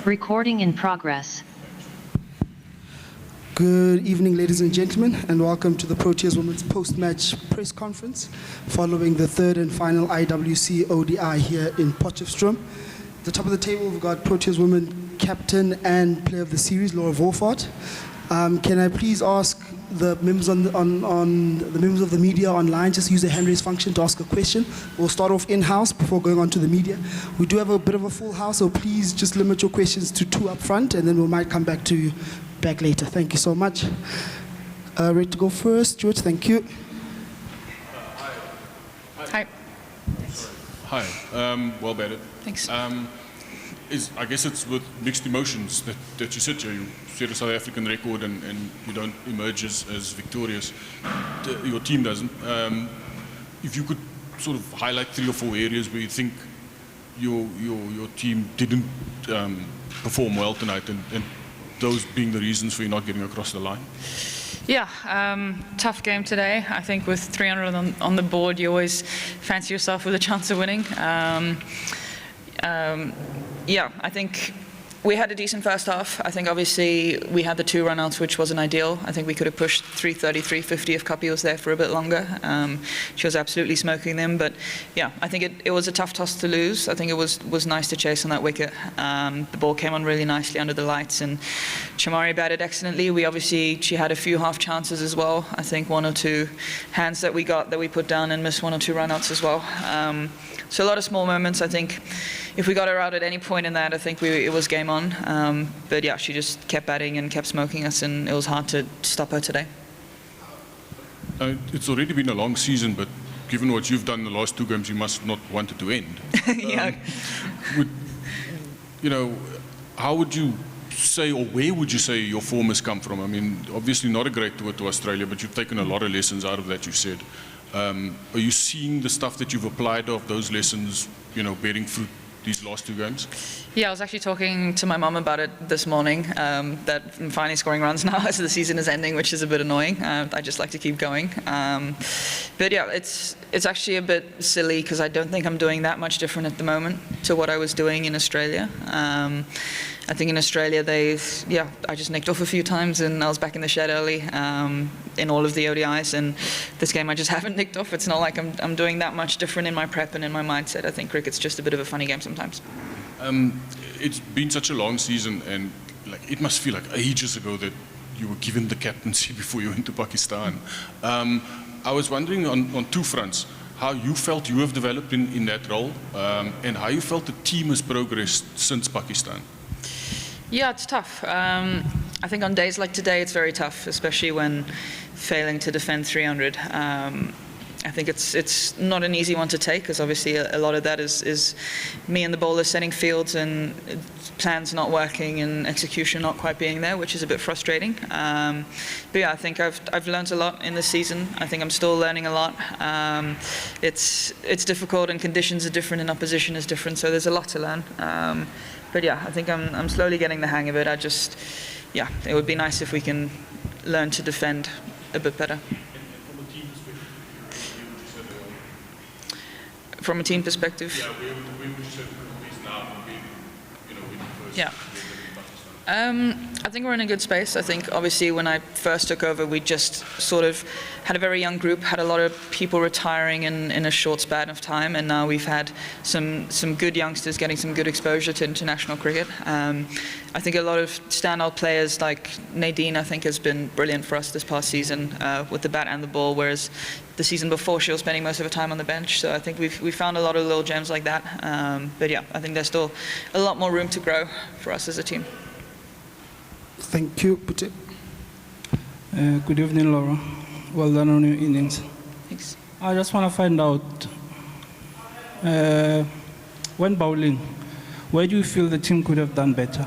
Recording in progress. Good evening, ladies and gentlemen, and welcome to the Proteas Women's post-match press conference following the third and final IWC ODI here in Potchefstroom. At the top of the table, we've got Proteas Women captain and player of the series, Laura Woolvardt. Can I please ask the members the members of the media online just use the hand raise function to ask a question? We'll start off in-house before going on to the media. We do have a bit of a full house, so please just limit your questions to 2 up front, and then we might come back to you back later. Thank you so much. Ready to go first, George? Thank you. Hi. Hi. Well better. Thanks. I guess it's with mixed emotions that you sit here. You set a South African record and you don't emerge as victorious. Your team doesn't. If you could sort of highlight 3 or 4 areas where you think your team didn't perform well tonight, and those being the reasons for you not getting across the line. Yeah, tough game today. I think with 300 on the board, you always fancy yourself with a chance of winning. Yeah, I think we had a decent first half. I think obviously we had the 2 run-outs, which wasn't ideal. I think we could have pushed 330, 350 if Kapi was there for a bit longer. She was absolutely smoking them, but yeah, I think it was a tough toss to lose. I think it was nice to chase on that wicket. The ball came on really nicely under the lights, and Chamari batted excellently. She had a few half chances as well. I think 1 or 2 hands that we put down and missed 1 or 2 run-outs as well. So a lot of small moments. I think if we got her out at any point in that, I think it was game on. But yeah, she just kept batting and kept smoking us, and it was hard to stop her today. It's already been a long season, but given what you've done in the last 2 games, you must not want it to end. Yeah. How would you say, or where would you say your form has come from? I mean, obviously not a great tour to Australia, but you've taken a lot of lessons out of that, you said. Are you seeing the stuff that you've applied of those lessons, bearing fruit these last 2 games? Yeah, I was actually talking to my mum about it this morning, that I'm finally scoring runs now as the season is ending, which is a bit annoying. I just like to keep going. But yeah, it's actually a bit silly because I don't think I'm doing that much different at the moment to what I was doing in Australia. I think in Australia I just nicked off a few times and I was back in the shed early in all of the ODIs, and this game I just haven't nicked off. It's not like I'm doing that much different in my prep and in my mindset. I think cricket's just a bit of a funny game sometimes. It's been such a long season, and it must feel like ages ago that you were given the captaincy before you went to Pakistan. I was wondering on 2 fronts, how you felt you have developed in that role, and how you felt the team has progressed since Pakistan. Yeah, it's tough. I think on days like today, it's very tough, especially when failing to defend 300. I think it's not an easy one to take, because obviously a lot of that is me and the bowler setting fields and plans not working and execution not quite being there, which is a bit frustrating. But yeah, I think I've learned a lot in this season. I think I'm still learning a lot. It's difficult, and conditions are different and opposition is different, so there's a lot to learn. But yeah, I think I'm slowly getting the hang of it. It would be nice if we can learn to defend a bit better. From a team perspective? Yeah, where would you say the group is now from being, when you first Yeah. I think we're in a good space. I think obviously when I first took over, we just sort of had a very young group, had a lot of people retiring in a short span of time, and now we've had some good youngsters getting some good exposure to international cricket. I think a lot of standout players like Nadine, I think, has been brilliant for us this past season with the bat and the ball, whereas the season before she was spending most of her time on the bench. So I think we found a lot of little gems like that. But yeah, I think there's still a lot more room to grow for us as a team. Thank you. Pute. Good evening, Laura. Well done on your innings. Thanks. I just want to find out, when bowling, where do you feel the team could have done better?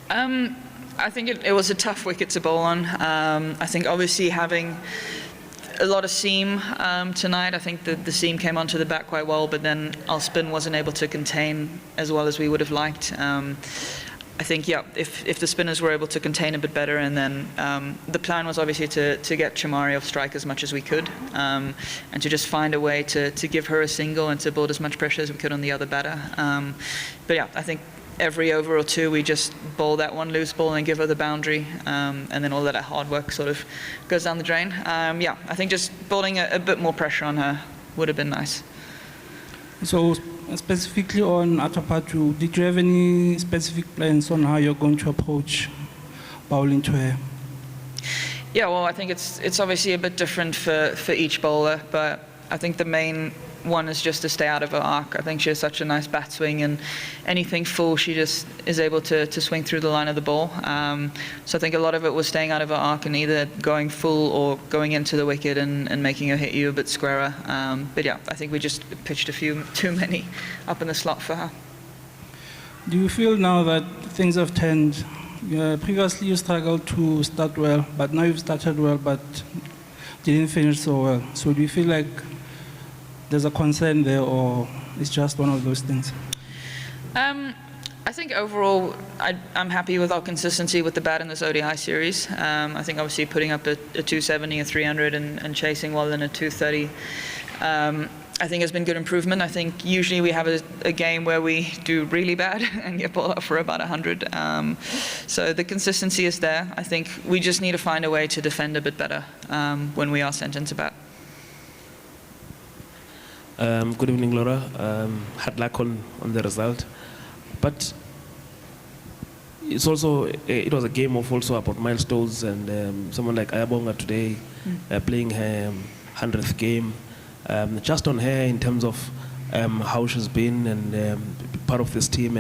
I think it was a tough wicket to bowl on. I think obviously having a lot of seam tonight. I think the seam came onto the bat quite well, but then our spin wasn't able to contain as well as we would have liked. I think, yeah, if the spinners were able to contain a bit better, and then the plan was obviously to get Chamari off strike as much as we could, and to just find a way to give her a single and to build as much pressure as we could on the other batter. But yeah, I think every over or two we just bowl that one loose ball and give her the boundary, and then all that hard work sort of goes down the drain. Yeah, I think just building a bit more pressure on her would have been nice. So specifically on Atapatu, did you have any specific plans on how you're going to approach bowling to her? Yeah, well, I think it's obviously a bit different for each bowler, but I think the main one is just to stay out of her arc. I think she has such a nice bat swing, and anything full, she just is able to swing through the line of the ball. So I think a lot of it was staying out of her arc and either going full or going into the wicket and making her hit you a bit squarer. But yeah, I think we just pitched a few too many up in the slot for her. Do you feel now that things have turned? Previously you struggled to start well, but now you've started well but didn't finish so well. So do you feel like there's a concern there, or it's just one of those things? I think overall, I'm happy with our consistency with the bat in this ODI series. I think obviously putting up a 270, a 300, and chasing well in a 230, I think has been good improvement. I think usually we have a game where we do really bad and get ball up for about 100. So the consistency is there. I think we just need to find a way to defend a bit better when we are sent into bat. Good evening, Laura. Hard luck on the result, but it's also it was a game of also about milestones, and someone like Ayabonga today playing her 100th game. Just on her in terms of how she's been and part of this team,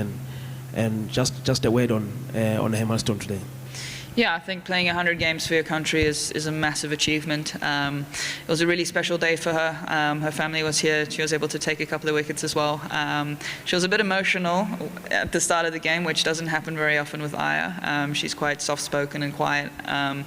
and just a word on her milestone today. Yeah, I think playing 100 games for your country is a massive achievement. It was a really special day for her. Her family was here. She was able to take a couple of wickets as well. She was a bit emotional at the start of the game, which doesn't happen very often with Aya. She's quite soft-spoken and quiet, and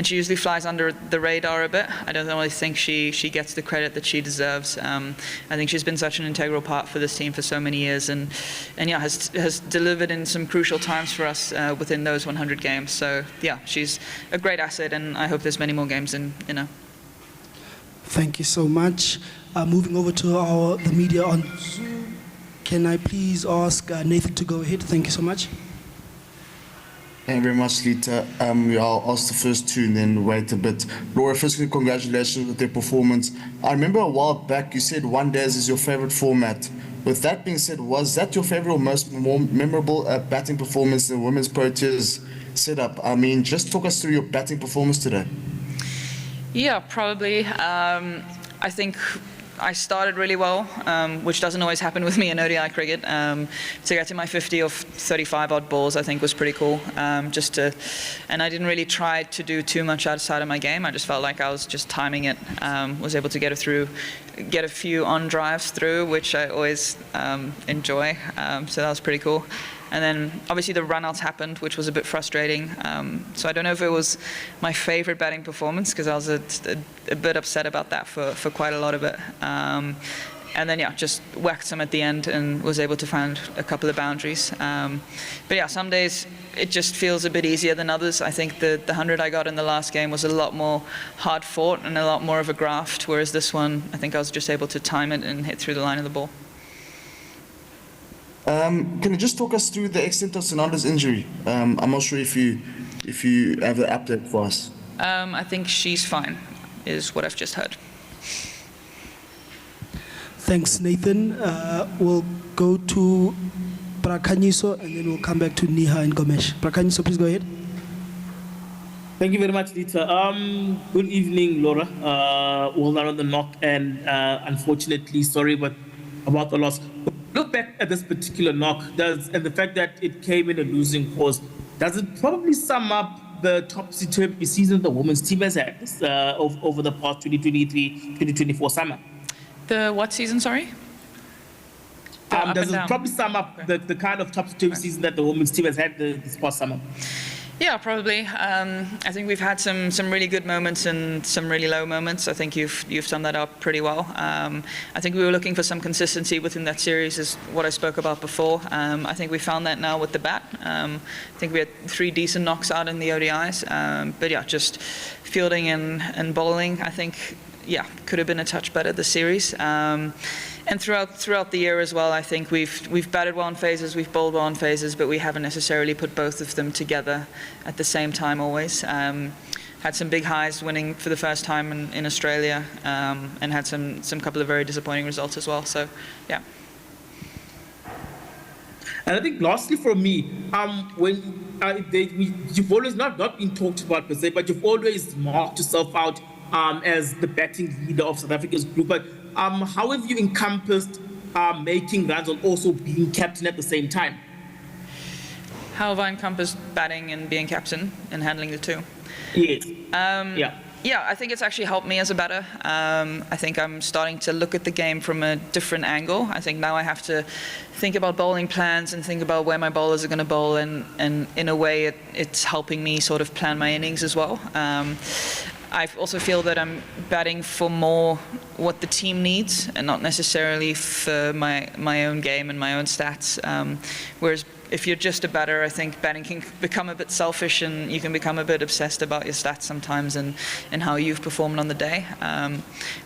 she usually flies under the radar a bit. I don't really think she gets the credit that she deserves. I think she's been such an integral part for this team for so many years, and yeah, has delivered in some crucial times for us within those 100 games. So yeah, she's a great asset, and I hope there's many more games in her. Thank you so much. Moving over to the media on Zoom, can I please ask Nathan to go ahead? Thank you so much. Thank you very much, Lita. I'll ask the first two and then wait a bit. Laura, firstly, congratulations with your performance. I remember a while back you said one days is your favorite format. With that being said, was that your favorite or more memorable batting performance in the Women's Proteas setup? I mean, just talk us through your batting performance today. Yeah, probably. I think I started really well, which doesn't always happen with me in ODI cricket. To get to my 50 of 35 odd balls, I think was pretty cool. And I didn't really try to do too much outside of my game. I just felt like I was just timing it. Was able to get a few on drives through, which I always enjoy. So that was pretty cool. And then obviously the run-outs happened, which was a bit frustrating. So I don't know if it was my favorite batting performance, because I was a bit upset about that for quite a lot of it. And then yeah, just whacked some at the end and was able to find a couple of boundaries. But yeah, some days it just feels a bit easier than others. I think the 100 I got in the last game was a lot more hard fought and a lot more of a graft, whereas this one, I think I was just able to time it and hit through the line of the ball. Can you just talk us through the extent of Sananda's injury? I'm not sure if you have the update for us. I think she's fine, is what I've just heard. Thanks, Nathan. We'll go to Prakhanyiso, and then we'll come back to Niha and Gomesh. Prakhanyiso, please go ahead. Thank you very much, Lita. Good evening, Laura. Well done on the knock, and unfortunately, sorry about the loss. Look back at this particular knock, and the fact that it came in a losing cause, does it probably sum up the topsy-turvy season the women's team has had over the past 2023-2024 summer? The what season, sorry? Does it probably sum up the kind of topsy-turvy season that the women's team has had this past summer? Yeah, probably. I think we've had some really good moments and some really low moments. I think you've summed that up pretty well. I think we were looking for some consistency within that series, is what I spoke about before. I think we found that now with the bat. I think we had 3 decent knocks out in the ODIs. But yeah, just fielding and bowling, I think could have been a touch better this series. And throughout the year as well, I think we've batted well in phases, we've bowled well in phases, but we haven't necessarily put both of them together at the same time always. Had some big highs winning for the first time in Australia, and had some couple of very disappointing results as well. So, yeah. And I think lastly for me, you've always not been talked about per se, but you've always marked yourself out as the batting leader of South Africa's group. But how have you encompassed making runs while also being captain at the same time? How have I encompassed batting and being captain and handling the two? Yes. Yeah, I think it's actually helped me as a batter. I think I'm starting to look at the game from a different angle. I think now I have to think about bowling plans and think about where my bowlers are going to bowl, and in a way it's helping me sort of plan my innings as well. I also feel that I'm batting for more what the team needs and not necessarily for my own game and my own stats. Whereas if you're just a batter, I think batting can become a bit selfish and you can become a bit obsessed about your stats sometimes and how you've performed on the day.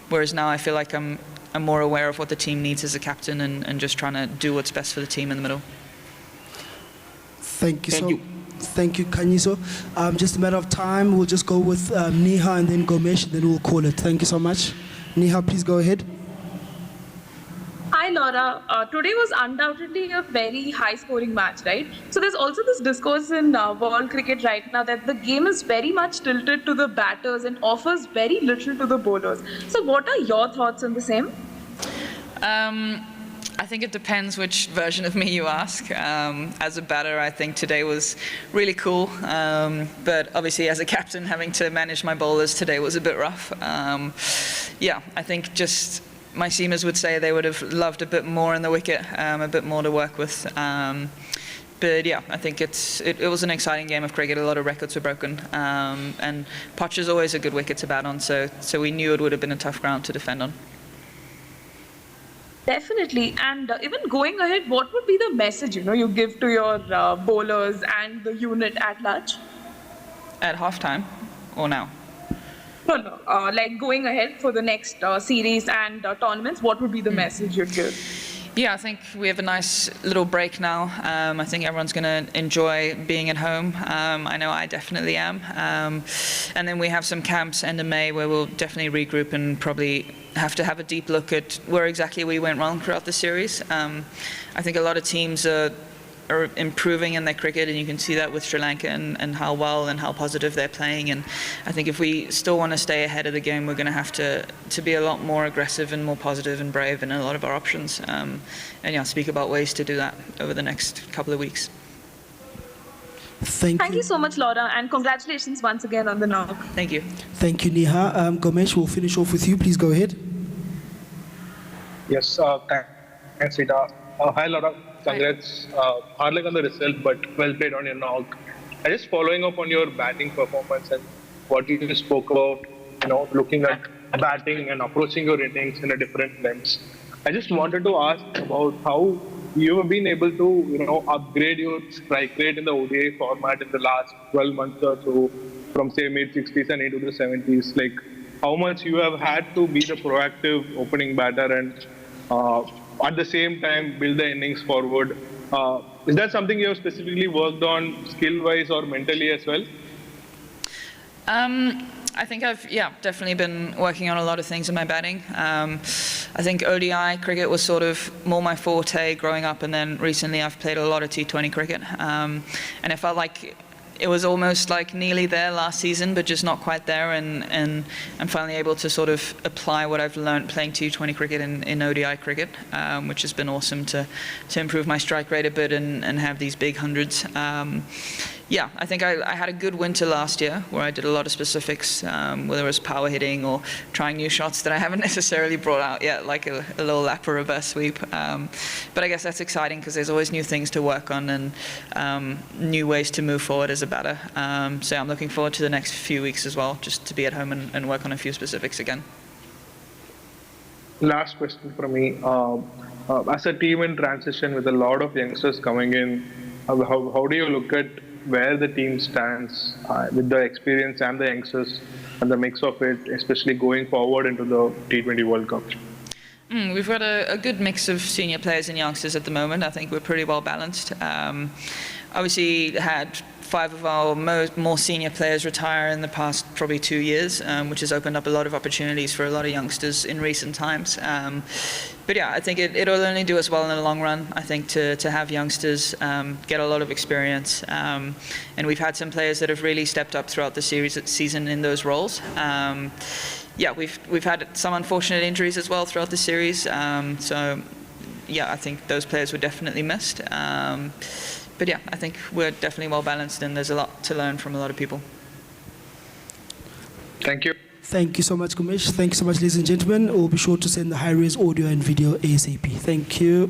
Whereas now I feel like I'm more aware of what the team needs as a captain and just trying to do what's best for the team in the middle. Thank you, Kanyiso. Just a matter of time, we'll just go with Neha and then Gomesh, then we'll call it. Thank you so much. Neha, please go ahead. Hi, Laura. Today was undoubtedly a very high-scoring match, right? So there's also this discourse in world cricket right now that the game is very much tilted to the batters and offers very little to the bowlers. So what are your thoughts on the same? I think it depends which version of me you ask. As a batter, I think today was really cool. But obviously, as a captain, having to manage my bowlers today was a bit rough. I think just my seamers would say they would have loved a bit more in the wicket, a bit more to work with. But yeah, I think it was an exciting game of cricket. A lot of records were broken. And Poch is always a good wicket to bat on, so we knew it would have been a tough ground to defend on. Definitely. And even going ahead, what would be the message you give to your bowlers and the unit at large? At halftime or now? No. Like going ahead for the next series and tournaments, what would be the message you'd give? Yeah, I think we have a nice little break now. I think everyone's going to enjoy being at home. I know I definitely am. And then we have some camps end of May where we'll definitely regroup and probably have to have a deep look at where exactly we went wrong throughout the series. I think a lot of teams are improving in their cricket, and you can see that with Sri Lanka and how well and how positive they're playing. And I think if we still want to stay ahead of the game, we're going to have to be a lot more aggressive and more positive and brave in a lot of our options. And speak about ways to do that over the next couple of weeks. Thank you so much, Laura, and congratulations once again on the knock. Thank you. Thank you, Neha. Gomesh, we'll finish off with you. Please go ahead. Yes, thanks, Rita. Hi, Laura. Congrats. Hard luck on the result, but well played on your knock. I just following up on your batting performance and what you spoke about, looking at batting and approaching your innings in a different lens. I just wanted to ask about how you have been able to, upgrade your strike rate in the ODI format in the last 12 months or so, from say mid-60s and into the 70s. Like how much you have had to be the proactive opening batter and at the same time build the innings forward. Is that something you have specifically worked on skill-wise or mentally as well? I think I've definitely been working on a lot of things in my batting. I think ODI cricket was sort of more my forte growing up, and then recently I've played a lot of T20 cricket. And I felt like it was almost like nearly there last season, but just not quite there. And I'm finally able to sort of apply what I've learned playing T20 cricket in ODI cricket, which has been awesome to improve my strike rate a bit and have these big hundreds. I think I had a good winter last year where I did a lot of specifics, whether it was power hitting or trying new shots that I haven't necessarily brought out yet, like a little lap or reverse sweep. But I guess that's exciting because there's always new things to work on and new ways to move forward as a batter. So I'm looking forward to the next few weeks as well, just to be at home and work on a few specifics again. Last question from me. As a team in transition with a lot of youngsters coming in, how do you look at where the team stands with the experience and the youngsters and the mix of it, especially going forward into the T20 World Cup? We've got a good mix of senior players and youngsters at the moment. I think we're pretty well balanced. Obviously, had 5 of our more senior players retire in the past probably 2 years, which has opened up a lot of opportunities for a lot of youngsters in recent times. But yeah, I think it'll only do us well in the long run. I think to have youngsters get a lot of experience, and we've had some players that have really stepped up throughout the season in those roles. Yeah, we've had some unfortunate injuries as well throughout the series. So yeah, I think those players were definitely missed. But yeah, I think we're definitely well balanced, and there's a lot to learn from a lot of people. Thank you. Thank you so much, Kumesh. Thank you so much, ladies and gentlemen. We'll be sure to send the high-res audio and video ASAP. Thank you.